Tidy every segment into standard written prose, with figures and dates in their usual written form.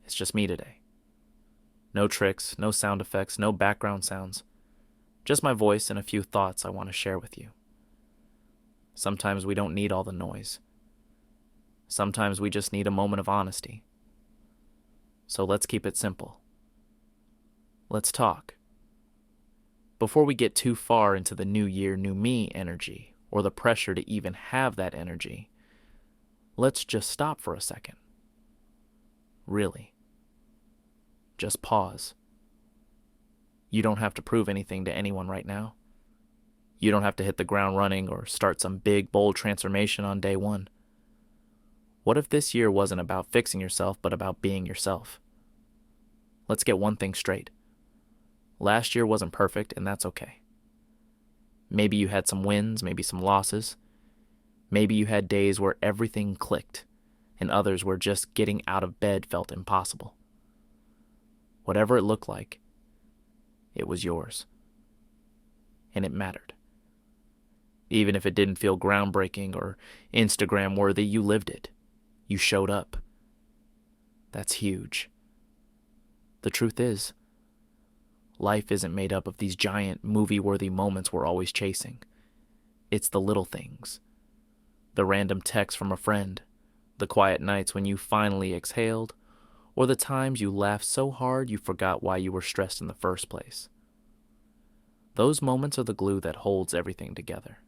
It's just me today. No tricks, no sound effects, no background sounds. Just my voice and a few thoughts I want to share with you. Sometimes we don't need all the noise. Sometimes we just need a moment of honesty. So let's keep it simple. Let's talk. Before we get too far into the new year, new me energy, or the pressure to even have that energy, let's just stop for a second. Really. Just pause. You don't have to prove anything to anyone right now. You don't have to hit the ground running or start some big, bold transformation on day one. What if this year wasn't about fixing yourself, but about being yourself? Let's get one thing straight. Last year wasn't perfect, and that's okay. Maybe you had some wins, maybe some losses. Maybe you had days where everything clicked, and others where just getting out of bed felt impossible. Whatever it looked like, it was yours. And it mattered. Even if it didn't feel groundbreaking or Instagram worthy, you lived it. You showed up. That's huge. The truth is, life isn't made up of these giant movie-worthy moments we're always chasing. It's the little things. The random text from a friend, the quiet nights when you finally exhaled, or the times you laughed so hard you forgot why you were stressed in the first place. Those moments are the glue that holds everything together.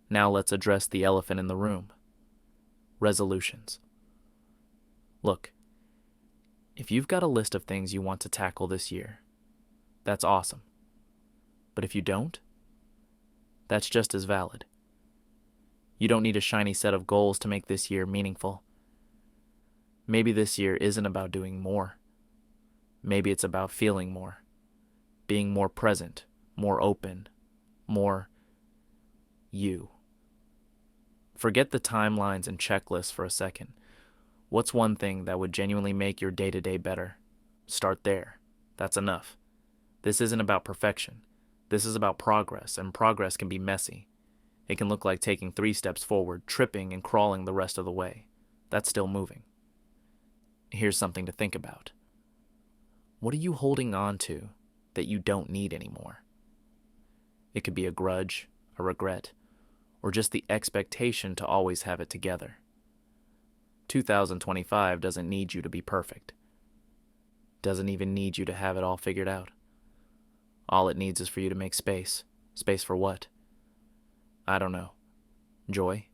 Now let's address the elephant in the room. Resolutions. Look, if you've got a list of things you want to tackle this year, that's awesome. But if you don't, that's just as valid. You don't need a shiny set of goals to make this year meaningful. Maybe this year isn't about doing more. Maybe it's about feeling more, being more present, more open, more you. Forget the timelines and checklists for a second. What's one thing that would genuinely make your day-to-day better? Start there. That's enough. This isn't about perfection. This is about progress, and progress can be messy. It can look like taking 3 steps forward, tripping and crawling the rest of the way. That's still moving. Here's something to think about. What are you holding on to that you don't need anymore? It could be a grudge, a regret, or just the expectation to always have it together. 2025 doesn't need you to be perfect. Doesn't even need you to have it all figured out. All it needs is for you to make space. Space for what? I don't know. Joy?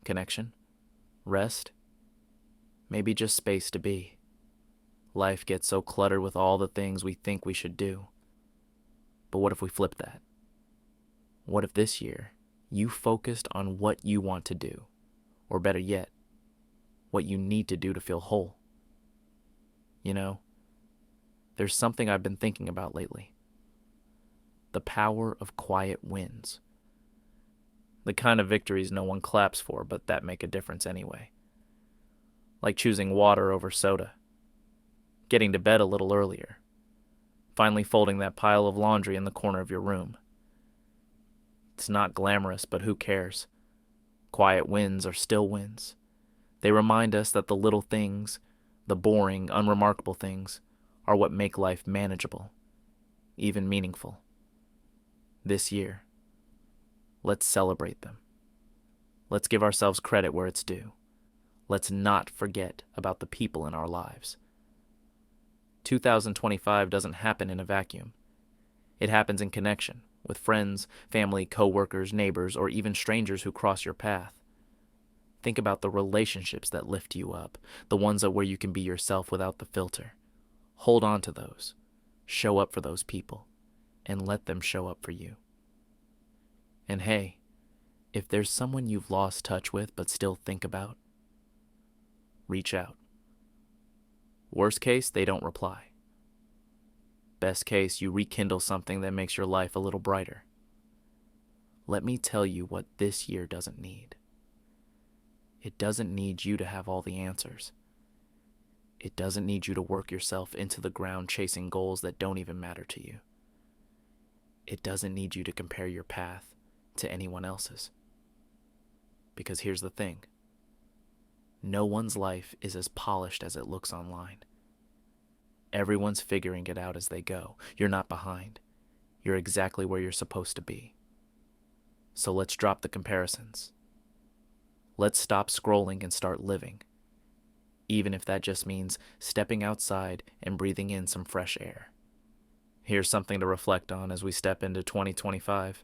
Connection? Rest? Maybe just space to be. Life gets so cluttered with all the things we think we should do. But what if we flip that? What if this year you focused on what you want to do, or better yet, what you need to do to feel whole? You know, there's something I've been thinking about lately. The power of quiet wins. The kind of victories no one claps for, but that make a difference anyway. Like choosing water over soda, getting to bed a little earlier, finally folding that pile of laundry in the corner of your room. It's not glamorous, but who cares? Quiet wins are still wins. They remind us that the little things, the boring, unremarkable things, are what make life manageable, even meaningful. This year, let's celebrate them. Let's give ourselves credit where it's due. Let's not forget about the people in our lives. 2025 doesn't happen in a vacuum. It happens in connection with friends, family, coworkers, neighbors, or even strangers who cross your path. Think about the relationships that lift you up, the ones that where you can be yourself without the filter. Hold on to those. Show up for those people, and let them show up for you. And hey, if there's someone you've lost touch with but still think about, reach out. Worst case, they don't reply. Best case, you rekindle something that makes your life a little brighter. Let me tell you what this year doesn't need. It doesn't need you to have all the answers. It doesn't need you to work yourself into the ground chasing goals that don't even matter to you. It doesn't need you to compare your path to anyone else's. Because here's the thing. No one's life is as polished as it looks online. Everyone's figuring it out as they go. You're not behind. You're exactly where you're supposed to be. So let's drop the comparisons. Let's stop scrolling and start living, even if that just means stepping outside and breathing in some fresh air. Here's something to reflect on as we step into 2025.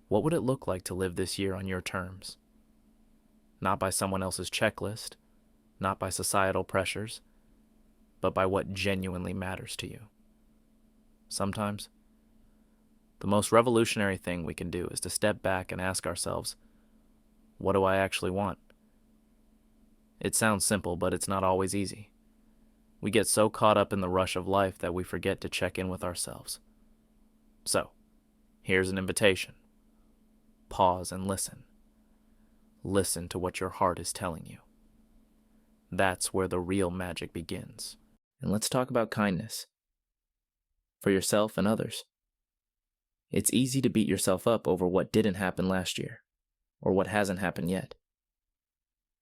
What would it look like to live this year on your terms? Not by someone else's checklist, not by societal pressures, but by what genuinely matters to you. Sometimes, the most revolutionary thing we can do is to step back and ask ourselves, what do I actually want? It sounds simple, but it's not always easy. We get so caught up in the rush of life that we forget to check in with ourselves. So, here's an invitation. Pause and listen. Listen to what your heart is telling you. That's where the real magic begins. And let's talk about kindness. For yourself and others. It's easy to beat yourself up over what didn't happen last year, or what hasn't happened yet.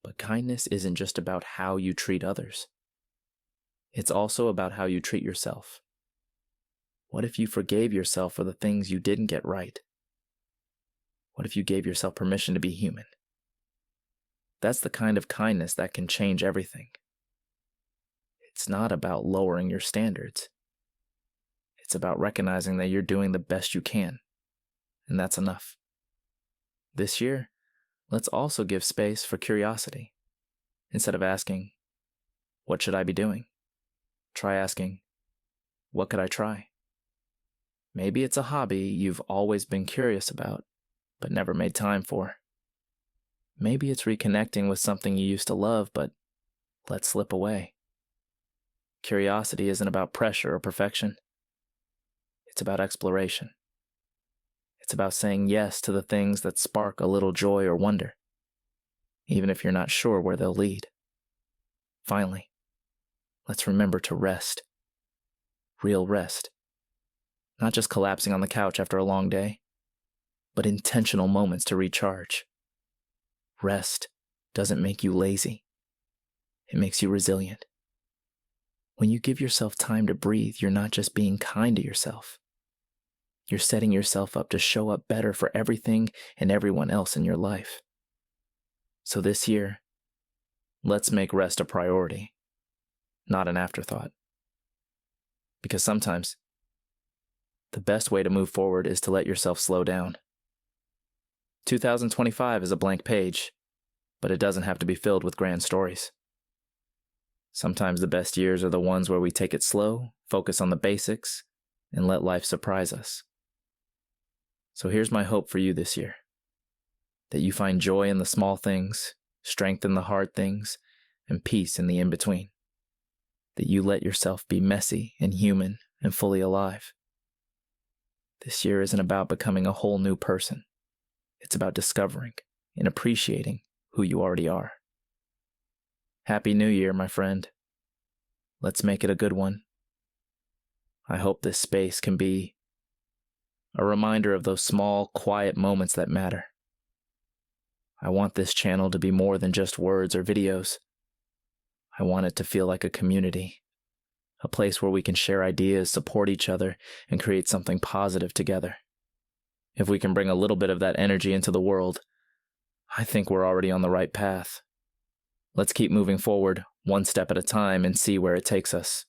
But kindness isn't just about how you treat others. It's also about how you treat yourself. What if you forgave yourself for the things you didn't get right? What if you gave yourself permission to be human? That's the kind of kindness that can change everything. It's not about lowering your standards. It's about recognizing that you're doing the best you can, and that's enough. This year, let's also give space for curiosity. Instead of asking, what should I be doing? Try asking, what could I try? Maybe it's a hobby you've always been curious about, but never made time for. Maybe it's reconnecting with something you used to love, but let slip away. Curiosity isn't about pressure or perfection. It's about exploration. It's about saying yes to the things that spark a little joy or wonder, even if you're not sure where they'll lead. Finally, let's remember to rest. Real rest. Not just collapsing on the couch after a long day, but intentional moments to recharge. Rest doesn't make you lazy. It makes you resilient. When you give yourself time to breathe, you're not just being kind to yourself. You're setting yourself up to show up better for everything and everyone else in your life. So this year, let's make rest a priority, not an afterthought. Because sometimes, the best way to move forward is to let yourself slow down. 2025 is a blank page, but it doesn't have to be filled with grand stories. Sometimes the best years are the ones where we take it slow, focus on the basics, and let life surprise us. So here's my hope for you this year. That you find joy in the small things, strength in the hard things, and peace in the in-between. That you let yourself be messy and human and fully alive. This year isn't about becoming a whole new person. It's about discovering and appreciating who you already are. Happy New Year, my friend. Let's make it a good one. I hope this space can be a reminder of those small, quiet moments that matter. I want this channel to be more than just words or videos. I want it to feel like a community, a place where we can share ideas, support each other, and create something positive together. If we can bring a little bit of that energy into the world, I think we're already on the right path. Let's keep moving forward, one step at a time, and see where it takes us.